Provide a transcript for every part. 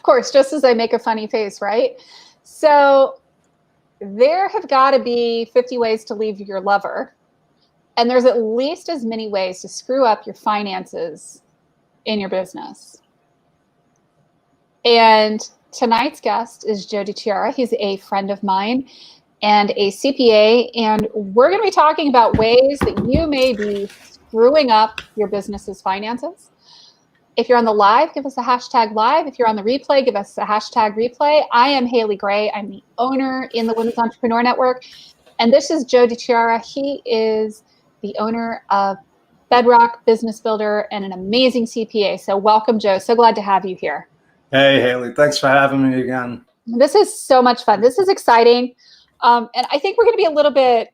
course, just as I make a funny face, right? So there have got to be 50 ways to leave your lover. And there's at least as many ways to screw up your finances in your business. And tonight's guest is Joe Dichiara. He's a friend of mine and a CPA. And we're going to be talking about ways that you may be screwing up your business's finances. If you're on the live, give us a hashtag live. If you're on the replay, give us a hashtag replay. I am Haley Gray. I'm the owner in the Women's Entrepreneur Network. And this is Joe Dichiara. He is the owner of Bedrock Business Builder and an amazing CPA. So welcome, Joe. So glad to have you here. Hey, Haley. Thanks for having me again. This is so much fun. This is exciting. And I think we're going to be a little bit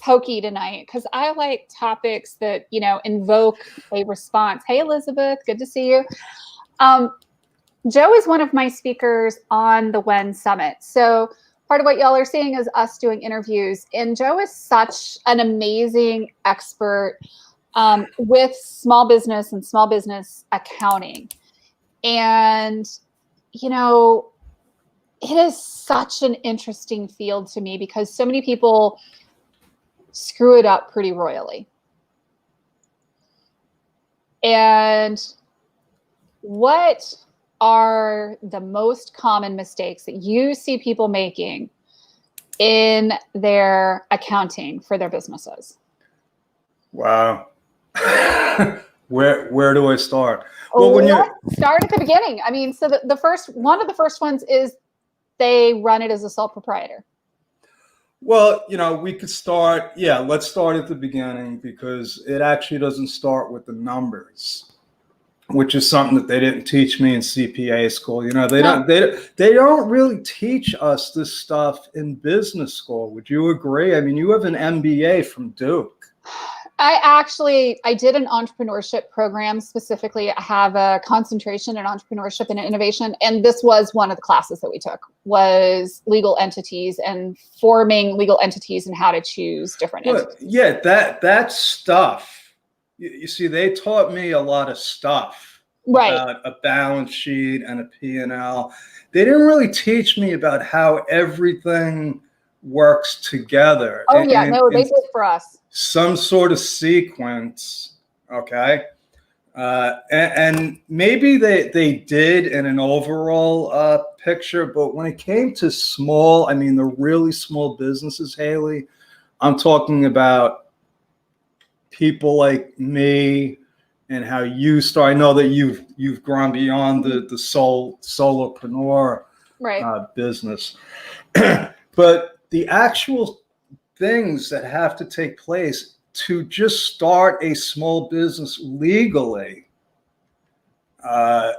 pokey tonight because I like topics that, you know, invoke a response. Hey, Elizabeth. Good to see you. Joe is one of my speakers on the WEN Summit. So part of what y'all are seeing is us doing interviews. And Joe is such an amazing expert with small business and small business accounting. And, you know, it is such an interesting field to me because so many people screw it up pretty royally. And what are the most common mistakes that you see people making in their accounting for their businesses? Wow. Where do I start? Well, when you start at the beginning. I mean, so one of the first ones is they run it as a sole proprietor. Well, you know, we could start. Yeah, let's start at the beginning because it actually doesn't start with the numbers, which is something that they didn't teach me in CPA school. You know, they don't really teach us this stuff in business school. Would you agree? I mean, you have an MBA from Duke. I did an entrepreneurship program specifically. I have a concentration in entrepreneurship and innovation. And this was one of the classes that we took was legal entities and forming legal entities and how to choose different entities. Yeah, that stuff. You see, they taught me a lot of stuff about a balance sheet and a P&L. They didn't really teach me about how everything works together. Oh, yeah, no, they did for us. Some sort of sequence, okay? And maybe they did in an overall picture, but when it came to small, I mean, the really small businesses, Haley, I'm talking about people like me and how you start. I know that you've grown beyond the solopreneur business, but the actual things that have to take place to just start a small business legally. And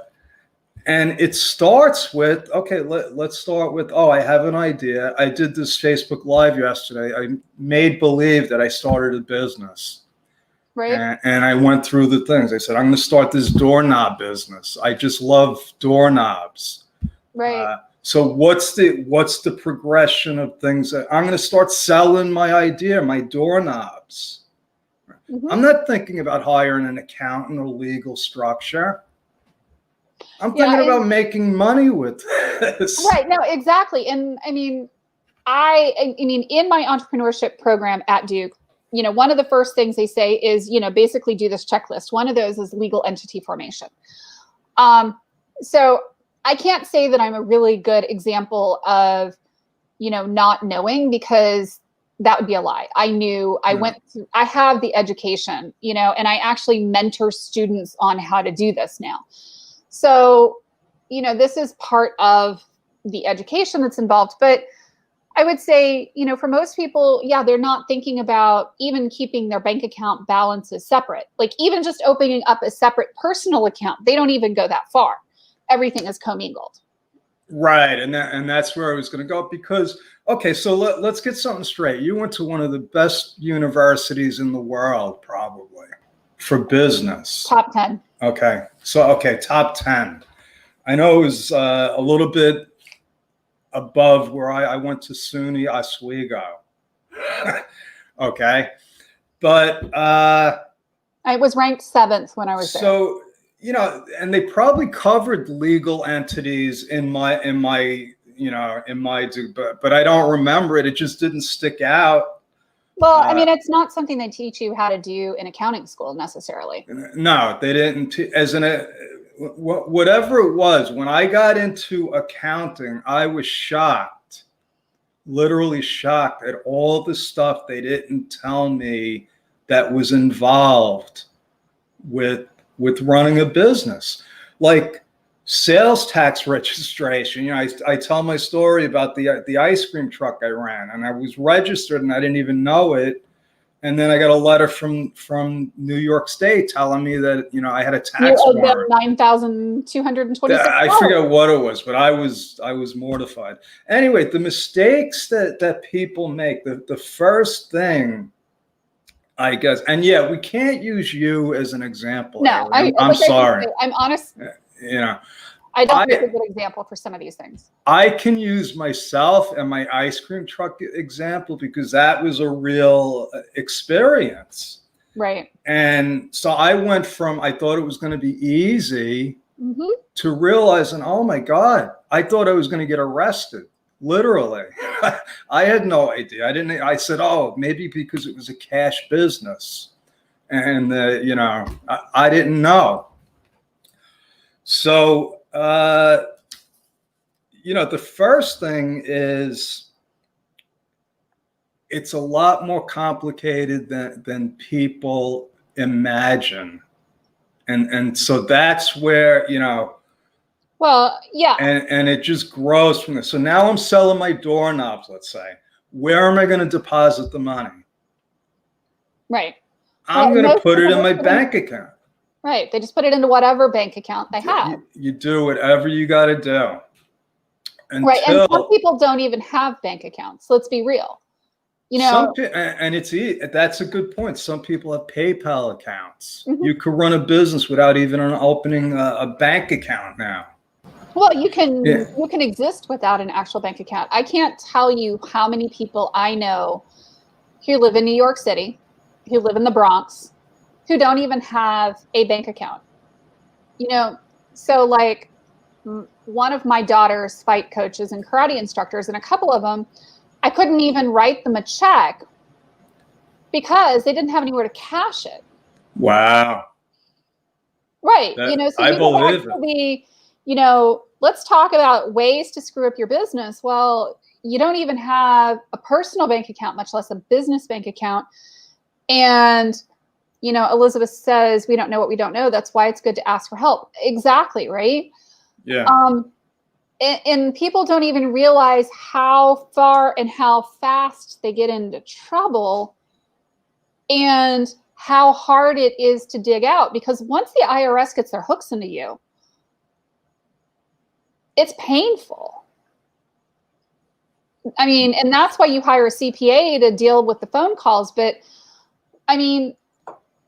it starts with, okay, let's start with, I have an idea. I did this Facebook Live yesterday. I made believe that I started a business. Right. And I went through the things. I said, I'm going to start this doorknob business. I just love doorknobs. Right. So what's the progression of things that I'm going to start selling my idea, my doorknobs? Mm-hmm. I'm not thinking about hiring an accountant or legal structure. I'm thinking about making money with this. Right. No, exactly. And I mean, I mean, in my entrepreneurship program at Duke, you know, one of the first things they say is, you know, basically do this checklist. One of those is legal entity formation. So I can't say that I'm a really good example of, you know, not knowing because that would be a lie. I knew I have the education, you know, and I actually mentor students on how to do this now. So, you know, this is part of the education that's involved, but I would say, you know, for most people, yeah, they're not thinking about even keeping their bank account balances separate. Like even just opening up a separate personal account, they don't even go that far. Everything is commingled. Right. And that's where I was going to go because, okay, so let's get something straight. You went to one of the best universities in the world, probably, for business. Top 10. Okay. So, top 10. I know it was a little bit above where I went to SUNY Oswego. Okay. But I was ranked 7th when I was there. So and they probably covered legal entities in my but I don't remember it. It just didn't stick out. Well, I mean, it's not something they teach you how to do in accounting school necessarily. No, they didn't. Whatever it was, when I got into accounting, I was shocked, literally shocked at all the stuff they didn't tell me that was involved with running a business, like sales tax registration. I tell my story about the ice cream truck I ran, and I was registered and I didn't even know it. And then I got a letter from New York State telling me that I had a tax warrant. $9,226. I forget what it was, but I was mortified. Anyway, the mistakes that people make, the first thing, I guess, and yeah, we can't use you as an example. No, I'm sorry. I'm honest. I don't think it's a good example for some of these things. I can use myself and my ice cream truck example because that was a real experience. Right. And so I went from, I thought it was going to be easy to realizing, oh my God, I thought I was going to get arrested. Literally. I had no idea. I said, oh, maybe because it was a cash business. And, I didn't know. So, the first thing is it's a lot more complicated than people imagine. And so that's where, well, yeah. And it just grows from there. So now I'm selling my doorknobs, let's say. Where am I going to deposit the money? Right. I'm going to put it in my bank account. Right. They just put it into whatever bank account they have. You do whatever you got to do. Right. And some people don't even have bank accounts. Let's be real. And that's a good point. Some people have PayPal accounts. You could run a business without even opening a bank account now. Well, you can exist without an actual bank account. I can't tell you how many people I know who live in New York City, who live in the Bronx, who don't even have a bank account. So like one of my daughter's fight coaches and karate instructors, and a couple of them, I couldn't even write them a check because they didn't have anywhere to cash it. Wow. Right. So I believe it. Let's talk about ways to screw up your business. Well, you don't even have a personal bank account, much less a business bank account. And, Elizabeth says, we don't know what we don't know. That's why it's good to ask for help. Exactly. Right. Yeah. And people don't even realize how far and how fast they get into trouble and how hard it is to dig out. Because once the IRS gets their hooks into you, it's painful. I mean, and that's why you hire a CPA to deal with the phone calls. But I mean,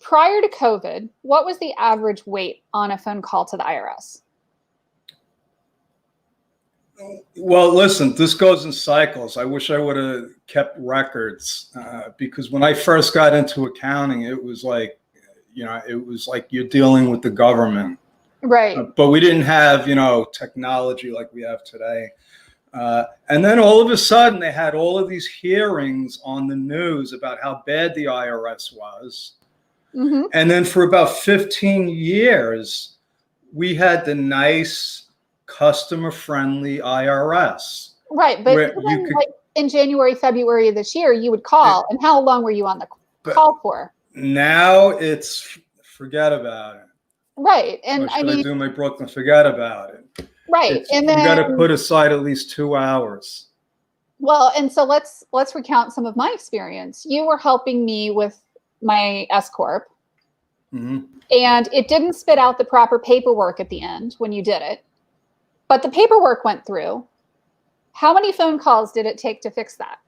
prior to COVID, what was the average wait on a phone call to the IRS? Well, listen, this goes in cycles. I wish I would have kept records because when I first got into accounting, it was like, you're dealing with the government. Right. But we didn't have, technology like we have today. And then all of a sudden they had all of these hearings on the news about how bad the IRS was. And then for about 15 years, we had the nice, customer-friendly IRS. Right, but like in January, February of this year, you would call. And how long were you on the call for? Now it's forget about it. Right, and I do my Brooklyn, forget about it. Right, and then you got to put aside at least 2 hours. Well, and so let's recount some of my experience. You were helping me with my S Corp, and it didn't spit out the proper paperwork at the end when you did it. But the paperwork went through. How many phone calls did it take to fix that?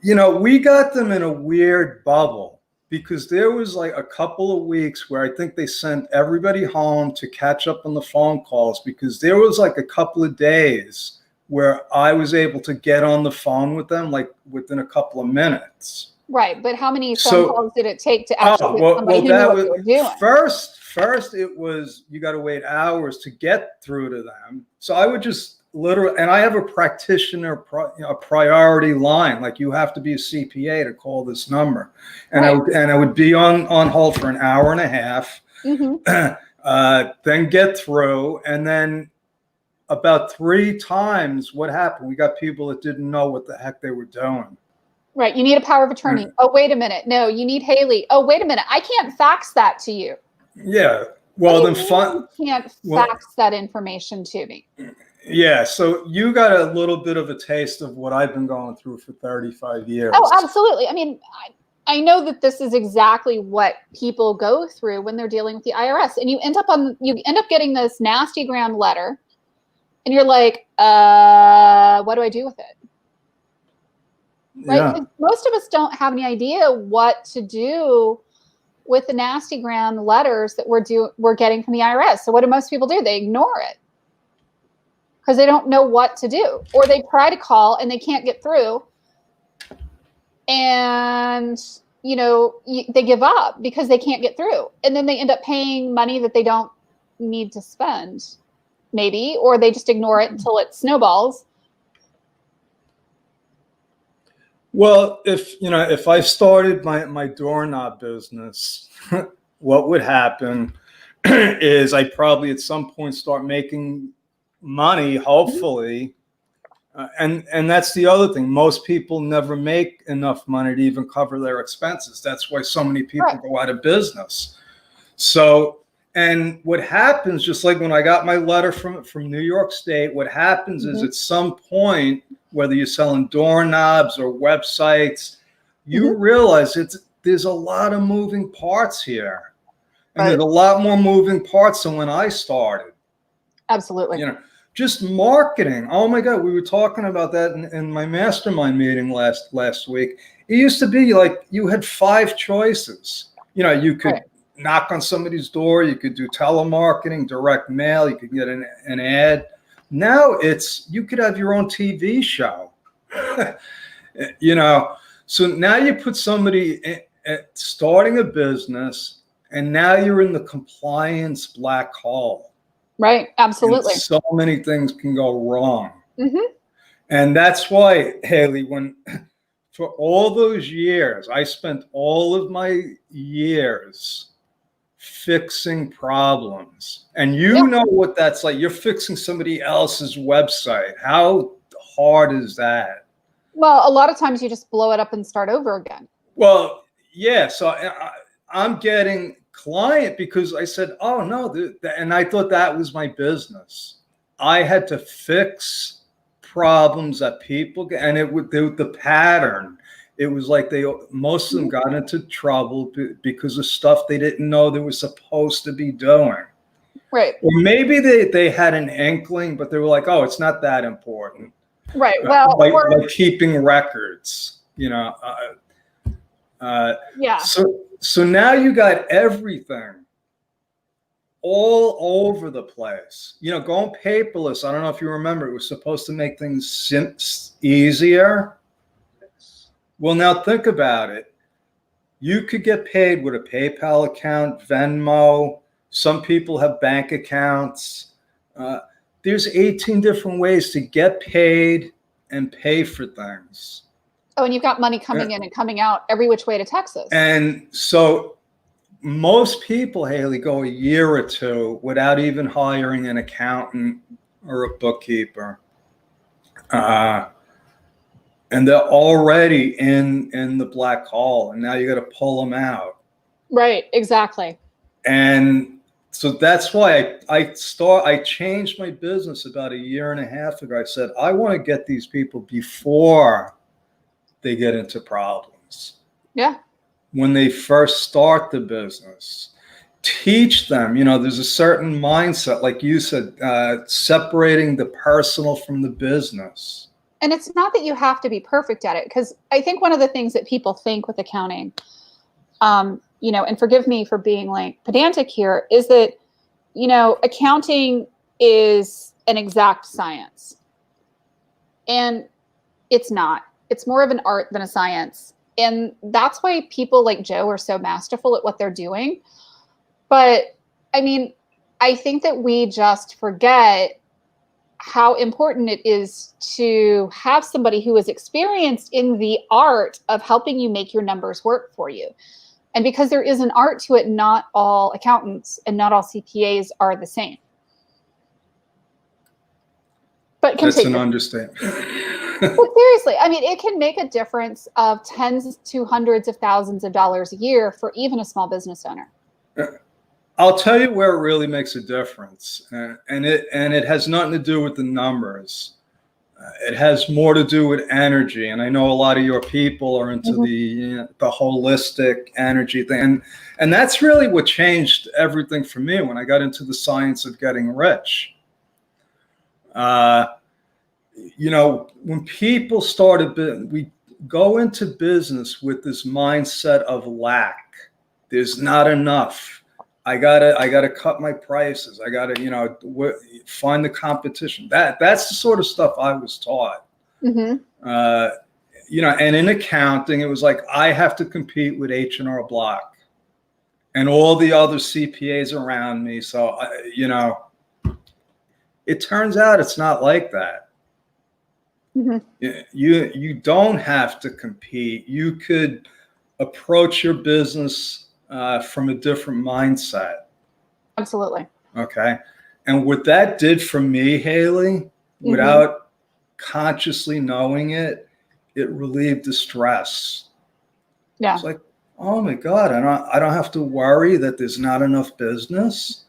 We got them in a weird bubble because there was like a couple of weeks where I think they sent everybody home to catch up on the phone calls because there was like a couple of days where I was able to get on the phone with them like within a couple of minutes. Right, but how many phone calls did it take to actually get somebody who knew what they were doing? first it was you got to wait hours to get through to them. So I would just literally, and I have a practitioner, a priority line, like you have to be a CPA to call this number, and I would be on hold for an hour and a half, then get through, and then about 3 times, what happened? We got people that didn't know what the heck they were doing. Right. You need a power of attorney. Oh, wait a minute. No, you need Haley. Oh, wait a minute. I can't fax that to you. Yeah. Well, then you can't fax that information to me. Yeah. So you got a little bit of a taste of what I've been going through for 35 years. Oh, absolutely. I mean, I know that this is exactly what people go through when they're dealing with the IRS, and you end up getting this nasty gram letter, and you're like, what do I do with it? Right? Yeah. Most of us don't have any idea what to do with the nasty gram letters that we're getting from the IRS. So what do most people do? They ignore it because they don't know what to do, or they try to call and they can't get through, and they give up because they can't get through, and then they end up paying money that they don't need to spend, maybe, or they just ignore it until it snowballs. Well, if I started my doorknob business, what would happen is I probably at some point start making money, hopefully. And that's the other thing. Most people never make enough money to even cover their expenses. That's why so many people go out of business. So, and what happens, just like when I got my letter from New York State, what happens is at some point, whether you're selling doorknobs or websites, you realize there's a lot of moving parts here. And there's a lot more moving parts than when I started. Absolutely. Just marketing. Oh my God, we were talking about that in my mastermind meeting last week. It used to be like you had 5 choices. You could knock on somebody's door, you could do telemarketing, direct mail, you could get an ad. Now you could have your own TV show. So now you put somebody starting a business, and now you're in the compliance black hole. Right. Absolutely. And so many things can go wrong. And that's why, Haley, for all those years, I spent all of my years fixing problems. And you know what that's like. You're fixing somebody else's website. How hard is that? Well, a lot of times you just blow it up and start over again. Well, yeah. So I'm getting client because I said, oh no, and I thought that was my business. I had to fix problems that people get, and the pattern. It was like most of them got into trouble because of stuff they didn't know they were supposed to be doing. Right. Or maybe they had an inkling, but they were like, oh, it's not that important. Right. Well, like keeping records, yeah. So now you got everything all over the place. Going paperless. I don't know if you remember, it was supposed to make things easier. Well, now think about it. You could get paid with a PayPal account, Venmo. Some people have bank accounts. There's 18 different ways to get paid and pay for things. Oh, and you've got money coming in and coming out every which way to Texas. And so most people, Haley, go a year or 2 without even hiring an accountant or a bookkeeper. And they're already in the black hole, and now you got to pull them out. Right, exactly. And so that's why I changed my business about 1.5 years ago. I said, I want to get these people before they get into problems. Yeah. When they first start the business, teach them, there's a certain mindset, like you said, separating the personal from the business. And it's not that you have to be perfect at it, because I think one of the things that people think with accounting, and forgive me for being like pedantic here, is that, accounting is an exact science. And it's not. It's more of an art than a science. And that's why people like Joe are so masterful at what they're doing. But I mean, I think that we just forget how important it is to have somebody who is experienced in the art of helping you make your numbers work for you. And because there is an art to it, not all accountants and not all CPAs are the same. But That's continue. an understatement. But seriously, I mean, it can make a difference of tens to hundreds of thousands of dollars a year for even a small business owner. I'll tell you where it really makes a difference, and it has nothing to do with the numbers. It has more to do with energy, and I know a lot of your people are into the holistic energy thing, and that's really what changed everything for me when I got into the science of getting rich. When people started, we go into business with this mindset of lack. There's not enough. I gotta cut my prices. I gotta, find the competition. That's the sort of stuff I was taught. And in accounting, it was like I have to compete with H&R Block and all the other CPAs around me. So, it turns out it's not like that. You don't have to compete. You could approach your business from a different mindset. Absolutely. Okay. And what that did for me, Haley, without consciously knowing it, it relieved the stress. Yeah. It's like, oh my God, I don't have to worry that there's not enough business.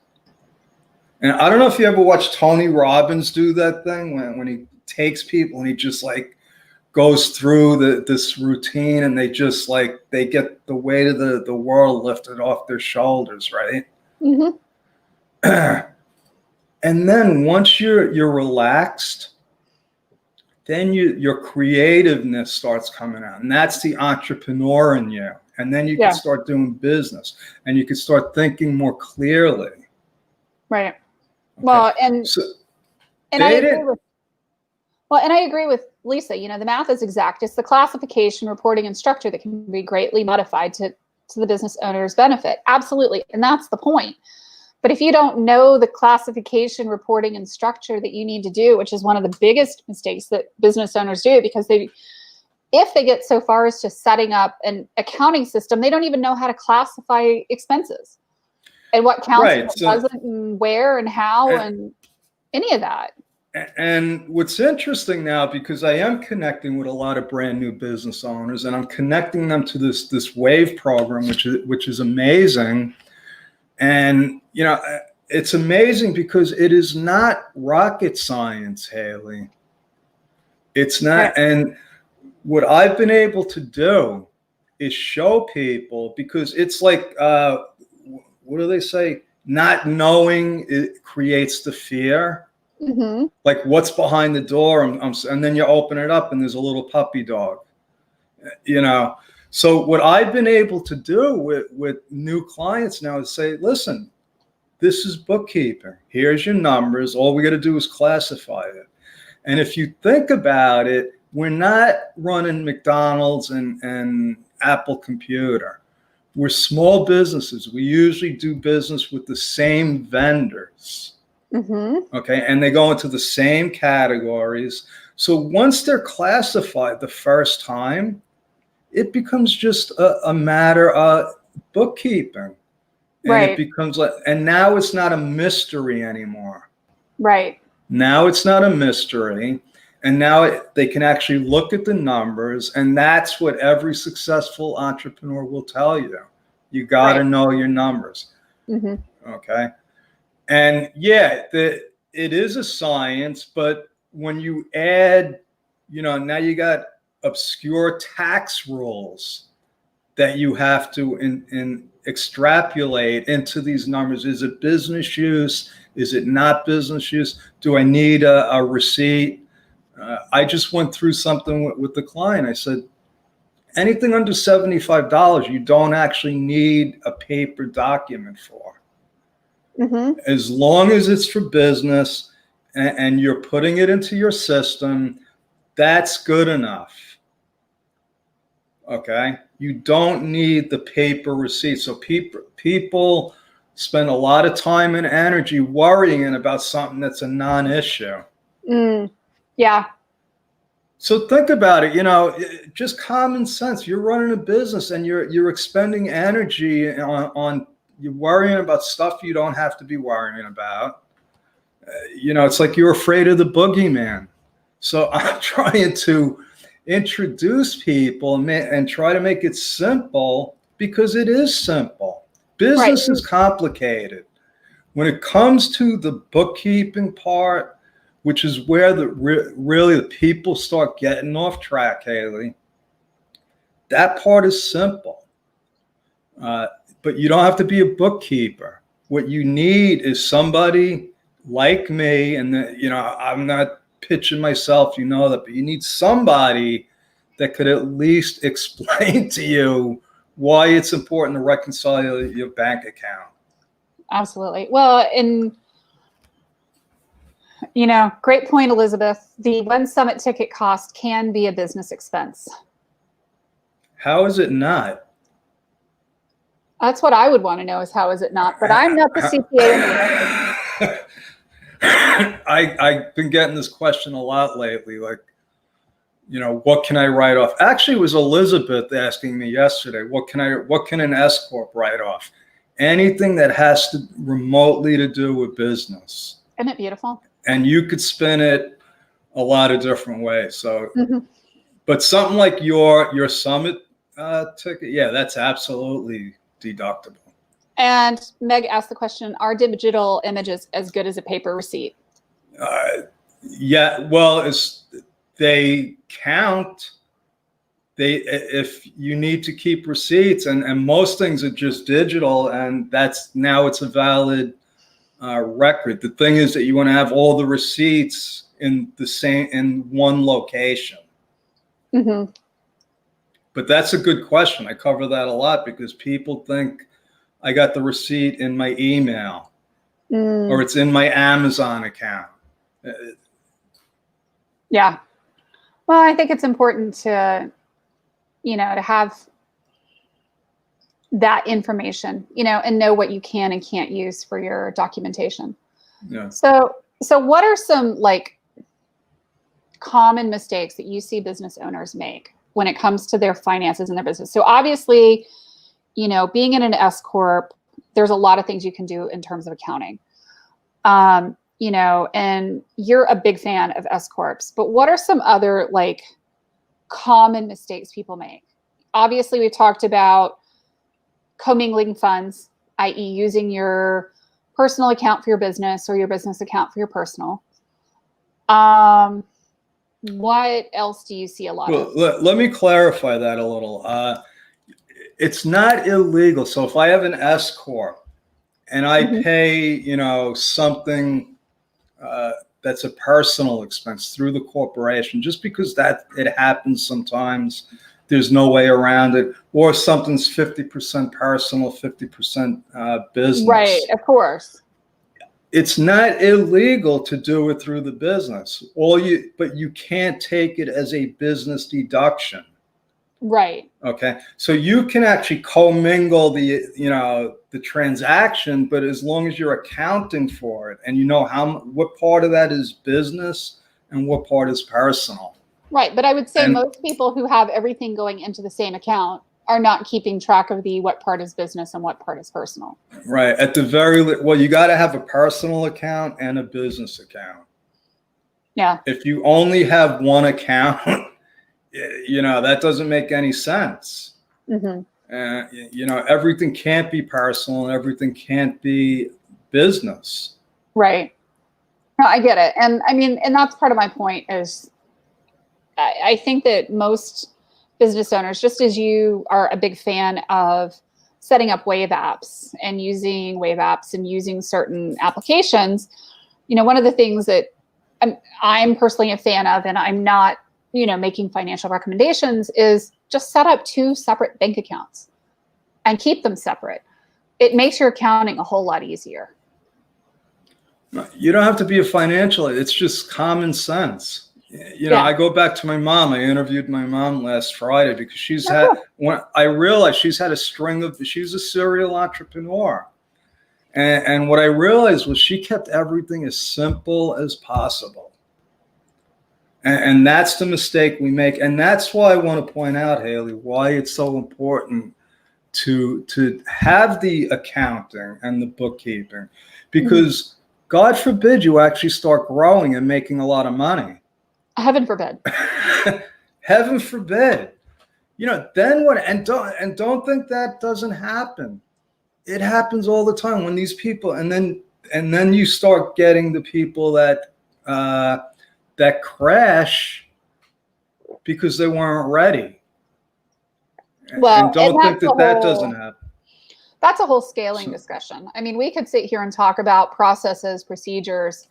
And I don't know if you ever watched Tony Robbins do that thing when he takes people and he just like goes through this routine, and they just like they get the weight of the world lifted off their shoulders, right? And then once you're relaxed, then your creativeness starts coming out, and that's the entrepreneur in you. And then you can start doing business, and you can start thinking more clearly. Right. Okay. Well, and I agree with Lisa. The math is exact. It's the classification, reporting, and structure that can be greatly modified to the business owner's benefit. Absolutely. And that's the point. But if you don't know the classification, reporting, and structure that you need to do, which is one of the biggest mistakes that business owners do, because if they get so far as to setting up an accounting system, they don't even know how to classify expenses and what counts and what doesn't, and where and how, and any of that. And what's interesting now, because I am connecting with a lot of brand new business owners, and I'm connecting them to this WAVE program, which is amazing. And it's amazing because it is not rocket science, Haley. It's not. And what I've been able to do is show people, because it's like, what do they say? Not knowing it creates the fear. Like, what's behind the door? And then you open it up and there's a little puppy dog. So what I've been able to do with new clients now is say, listen, this is bookkeeping. Here's your numbers. All we got to do is classify it. And if you think about it, we're not running McDonald's and Apple Computer. We're small businesses. We usually do business with the same vendors. Okay. And they go into the same categories. So once they're classified the first time, it becomes just a matter of bookkeeping. And it becomes and now it's not a mystery anymore. Right. Now it's not a mystery. And now they can actually look at the numbers. And that's what every successful entrepreneur will tell you. You got to know your numbers. Okay. And it is a science, but when you add, now you got obscure tax rules that you have to extrapolate into these numbers. Is it business use? Is it not business use? Do I need a receipt? I just went through something with the client. I said, anything under $75, you don't actually need a paper document for. As long as it's for business and you're putting it into your system, that's good enough. Okay. You don't need the paper receipt. So people spend a lot of time and energy worrying about something that's a non-issue. Yeah. So think about it, just common sense. You're running a business and you're expending energy on you're worrying about stuff you don't have to be worrying about. It's like you're afraid of the boogeyman. So I'm trying to introduce people and try to make it simple, because it is simple. Business is complicated. When it comes to the bookkeeping part, which is where really the people start getting off track, Haley, that part is simple. But you don't have to be a bookkeeper. What you need is somebody like me, and I'm not pitching myself, that, but you need somebody that could at least explain to you why it's important to reconcile your bank account. Absolutely. Well, and great point, Elizabeth. The One Summit ticket cost can be a business expense. How is it not? That's what I would want to know, is how is it not? But I'm not the CPA. I've been getting this question a lot lately, like, what can I write off? Actually, it was Elizabeth asking me yesterday, what can an S Corp write off? Anything that has to remotely to do with business. Isn't it beautiful? And you could spin it a lot of different ways. So, but something like your summit ticket, yeah, that's absolutely deductible. And Meg asked the question, are digital images as good as a paper receipt? Yeah, well, they count. If you need to keep receipts, and most things are just digital, and now it's a valid record. The thing is that you want to have all the receipts in one location. But that's a good question. I cover that a lot, because people think I got the receipt in my email or it's in my Amazon account. Yeah. Well, I think it's important to, to have that information, and know what you can and can't use for your documentation. Yeah. So what are some common mistakes that you see business owners make when it comes to their finances and their business? So obviously, being in an S Corp, there's a lot of things you can do in terms of accounting. And you're a big fan of S Corps, but what are some other common mistakes people make? Obviously, we've talked about commingling funds, i.e. using your personal account for your business or your business account for your personal. What else do you see a lot of? Let me clarify that a little. It's not illegal. So if I have an S Corp and I pay, something that's a personal expense through the corporation, just because that it happens sometimes, there's no way around it, or something's 50% personal, 50% business. Right, of course. It's not illegal to do it through the business. But you can't take it as a business deduction. Right. Okay. So you can actually commingle the transaction, but as long as you're accounting for it and what part of that is business and what part is personal. Right. But I would say most people who have everything going into the same account are not keeping track of what part is business and what part is personal. Right. You got to have a personal account and a business account. Yeah. If you only have one account, that doesn't make any sense. Everything can't be personal and everything can't be business. Right. No, I get it. And and that's part of my point is I think that most business owners, just as you are a big fan of setting up Wave apps and using Wave apps and using certain applications, one of the things that I'm personally a fan of, and I'm not, making financial recommendations, is just set up 2 separate bank accounts and keep them separate. It makes your accounting a whole lot easier. You don't have to be a financial, it's just common sense. I go back to my mom. I interviewed my mom last Friday because I realized she's had she's a serial entrepreneur. And what I realized was she kept everything as simple as possible. And that's the mistake we make. And that's why I want to point out, Haley, why it's so important to have the accounting and the bookkeeping, because God forbid you actually start growing and making a lot of money. Heaven forbid. Heaven forbid. Then what? And don't think that doesn't happen. It happens all the time when these people, and then you start getting the people that crash because they weren't ready. Well, and don't think that doesn't happen. That's a whole scaling discussion. I mean, we could sit here and talk about processes, procedures,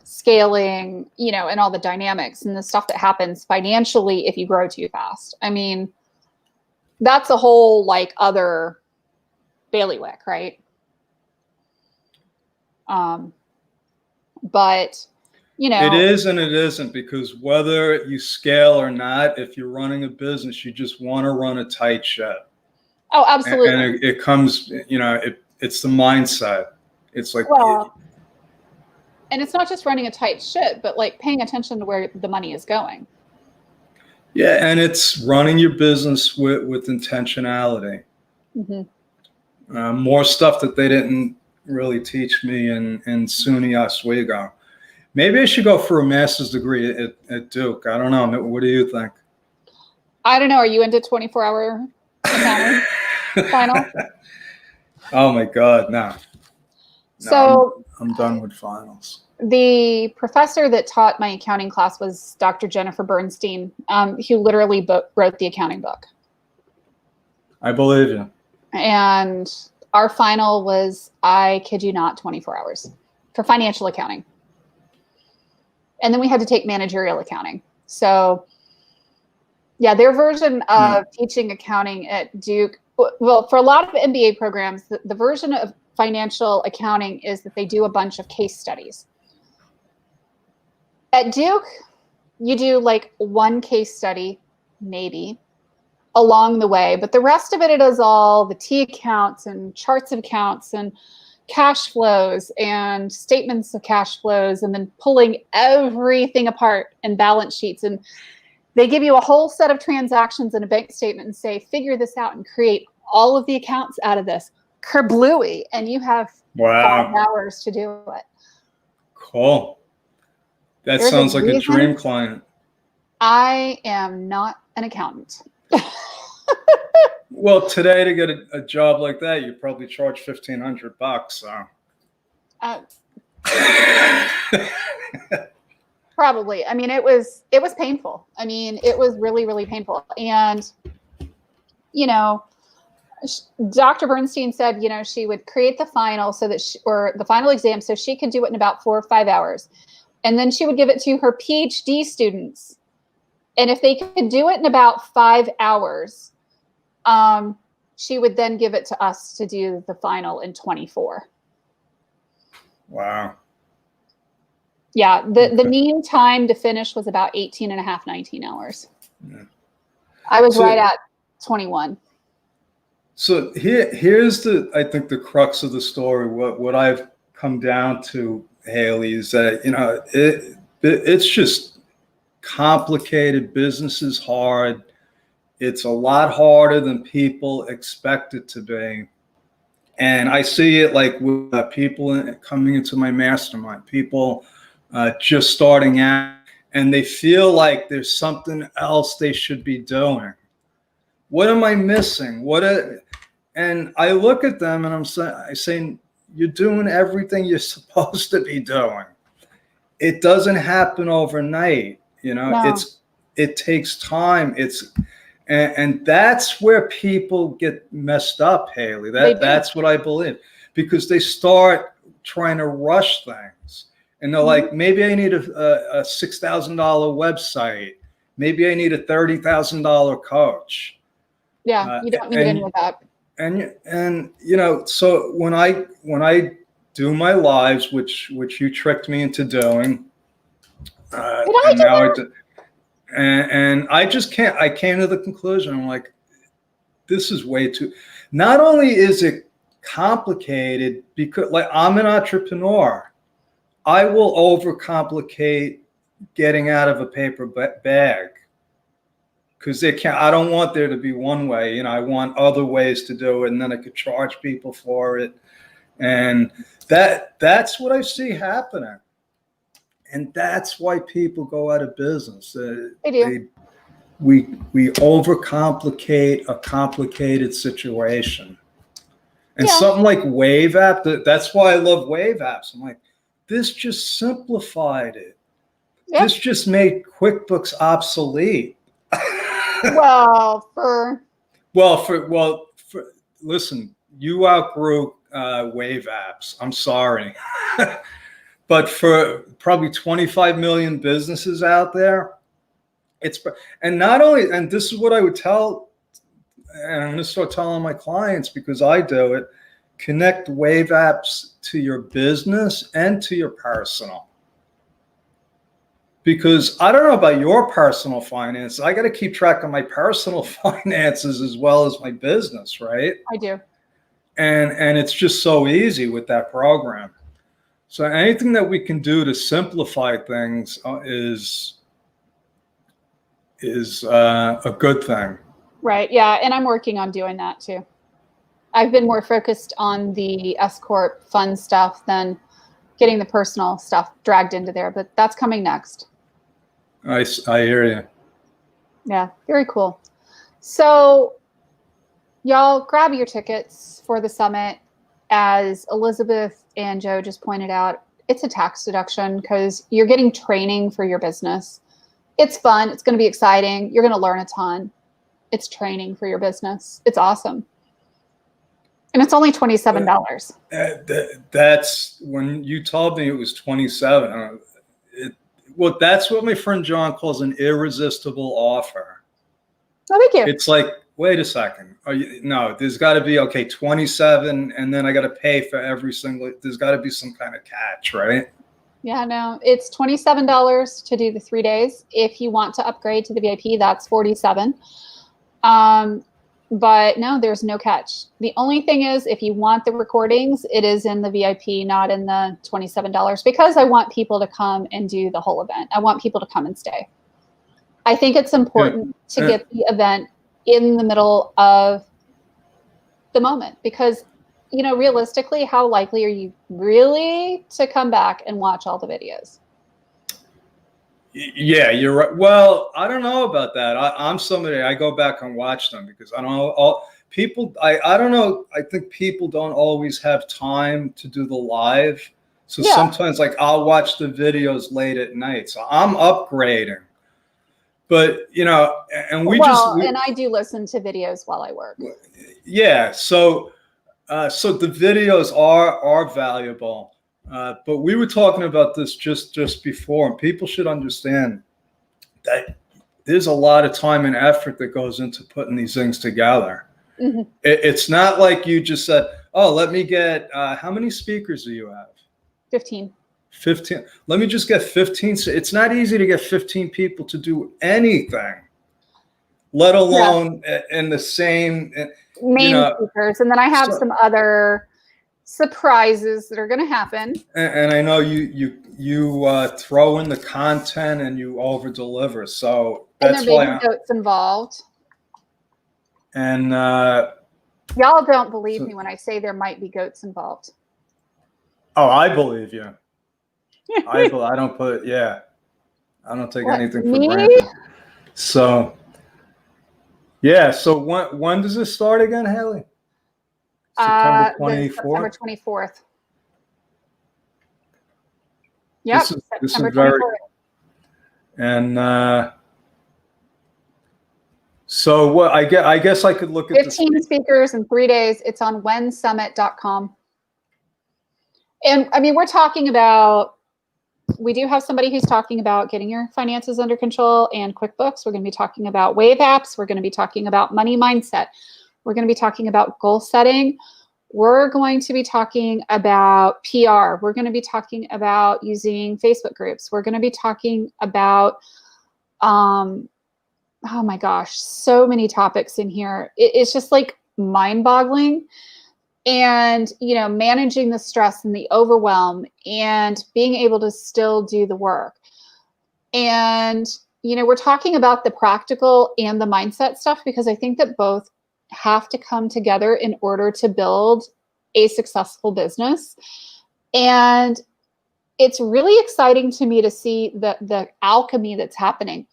scaling, and all the dynamics and the stuff that happens financially if you grow too fast. I mean, that's a whole other bailiwick, right? But it is and it isn't, because whether you scale or not, if you're running a business, you just want to run a tight ship. Oh, absolutely. And it comes, it's the mindset. It's like, and it's not just running a tight ship, but paying attention to where the money is going. Yeah, and it's running your business with intentionality. Mm-hmm. More stuff that they didn't really teach me in SUNY Oswego. Maybe I should go for a master's degree at Duke. I don't know. What do you think? I don't know. Are you into 24-hour accounting final? Oh my God, no. So I'm done with finals. The professor that taught my accounting class was Dr. Jennifer Bernstein, who literally wrote the accounting book. I believe you. And our final was, I kid you not, 24 hours for financial accounting. And then we had to take managerial accounting. So yeah, their version of teaching accounting at Duke, well, for a lot of MBA programs, the version of financial accounting is that they do a bunch of case studies. At Duke, you do one case study, maybe, along the way, but the rest of it is all the T accounts and charts of accounts and cash flows and statements of cash flows, and then pulling everything apart and balance sheets. And they give you a whole set of transactions in a bank statement and say, figure this out and create all of the accounts out of this. Kerblooey. And you have 5 hours to do it. Cool. That sounds like a dream client. I am not an accountant. Well, today to get a job like that, you probably charge $1,500. So. Probably. I mean, it was painful. I mean, it was really, really painful. And, Dr. Bernstein said, she would create the final or the final exam so she could do it in about 4 or 5 hours. And then she would give it to her PhD students. And if they could do it in about 5 hours, she would then give it to us to do the final in 24. Wow. Yeah. The mean time to finish was about 18 and a half, 19 hours. Yeah. I was right at 21. So here's I think the crux of the story. What I've come down to, Haley, is that, it's just complicated. Business is hard. It's a lot harder than people expect it to be. And I see it with people coming into my mastermind, people just starting out, and they feel like there's something else they should be doing. What am I missing? And I look at them and I'm saying, you're doing everything you're supposed to be doing. It doesn't happen overnight. No. It takes time. And that's where people get messed up, Haley. That's what I believe, because they start trying to rush things. And they're like, maybe I need a $6,000 website. Maybe I need a $30,000 coach. Yeah, you don't need any of that. And so when I do my lives, which you tricked me into doing, did I do that? And I just can't. I came to the conclusion, I'm like, this is way too. Not only is it complicated because, like, I'm an entrepreneur. I will overcomplicate getting out of a paper bag because I don't want there to be one way. You know, I want other ways to do it, and then I could charge people for it. And that's what I see happening. And that's why people go out of business. They do. We overcomplicate a complicated situation. And something like Wave App, that's why I love Wave Apps. I'm like, this just simplified it. Yep. This just made QuickBooks obsolete. Listen, you outgrew Wave Apps. I'm sorry. But for probably 25 million businesses out there, and this is what I would tell, and I'm going to start telling my clients because I do it, connect Wave Apps to your business and to your personal. Because I don't know about your personal finances. I got to keep track of my personal finances as well as my business, right? I do. And it's just so easy with that program. So anything that we can do to simplify things is a good thing. Right. Yeah. And I'm working on doing that too. I've been more focused on the S Corp fund stuff than getting the personal stuff dragged into there, but that's coming next. I hear you. Yeah. Very cool. So y'all grab your tickets for the summit. As Elizabeth and Joe just pointed out, it's a tax deduction because you're getting training for your business. It's fun. It's going to be exciting. You're going to learn a ton. It's training for your business. It's awesome. And it's only $27. That's when you told me it was 27. Well, that's what my friend John calls an irresistible offer. Oh, thank you. It's like, wait a second. No, there's got to be, 27, and then I got to pay for every single, there's got to be some kind of catch, right? Yeah, no, it's $27 to do the 3 days. If you want to upgrade to the VIP, that's $47. But no, there's no catch. The only thing is, if you want the recordings, it is in the VIP, not in the $27, because I want people to come and do the whole event. I want people to come and stay. I think it's important to get the event in the middle of the moment because, you know, realistically, how likely are you really to come back and watch all the videos? Yeah, you're right. Well, I don't know about that. I'm somebody, I go back and watch them because I don't know people. I don't know. I think people don't always have time to do the live. So sometimes like I'll watch the videos late at night. So I'm upgrading. But, you know, and and I do listen to videos while I work. Yeah. So the videos are valuable. But we were talking about this just before, and people should understand that there's a lot of time and effort that goes into putting these things together. Mm-hmm. It's not like you just said, oh, let me get, how many speakers do you have? 15. 15. Let me just get 15. It's not easy to get 15 people to do anything, let alone in the same main speakers. And then I have some other surprises that are going to happen. And I know you throw in the content and you over deliver. So that's why there may be goats involved. And y'all don't believe me when I say there might be goats involved. Oh, I believe you. I don't I don't take anything for granted. So, yeah. So when does this start again, Haley? September 24th. September 24th. Yep. This is very. And so what? I guess I could look at 15 speakers in 3 days. It's on whensummit.com. And I mean, we're talking about. We do have somebody who's talking about getting your finances under control and QuickBooks. We're going to be talking about Wave Apps. We're going to be talking about money mindset. We're going to be talking about goal setting. We're going to be talking about PR. We're going to be talking about using Facebook groups. We're going to be talking about, oh my gosh, so many topics in here. It's just like mind-boggling. and, you know, managing the stress and the overwhelm and being able to still do the work. And, you know, we're talking about the practical and the mindset stuff because I think that both have to come together in order to build a successful business. And it's really exciting to me to see the alchemy that's happening.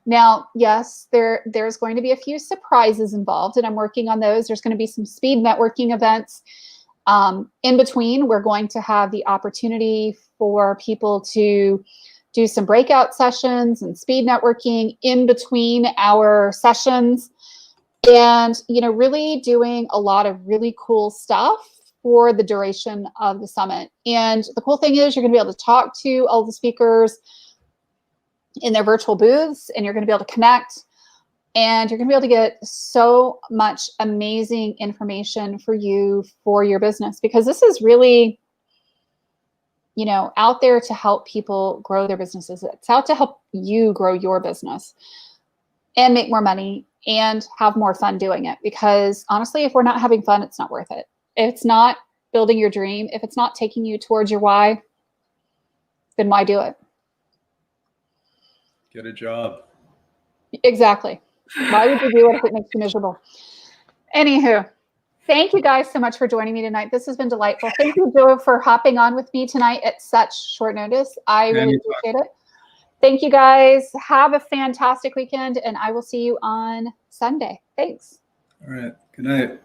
Now, yes, there's going to be a few surprises involved, and I'm working on those. There's going to be some speed networking events. In between, we're going to have the opportunity for people to do some breakout sessions and speed networking in between our sessions, and, you know, really doing a lot of really cool stuff for the duration of the summit. And the cool thing is you're going to be able to talk to all the speakers in their virtual booths, and you're going to be able to connect, and you're going to be able to get so much amazing information for you for your business, because this is really, you know, out there to help people grow their businesses. It's out to help you grow your business and make more money and have more fun doing it. Because honestly, if we're not having fun, it's not worth it. If it's not building your dream, if it's not taking you towards your why, then why do it? Get a job. Exactly. Why would you do it if it makes you miserable? Anywho, thank you guys so much for joining me tonight. This has been delightful. Thank you, Joe, for hopping on with me tonight at such short notice. I really appreciate it. Thank you guys. Have a fantastic weekend, and I will see you on Sunday. Thanks. All right. Good night.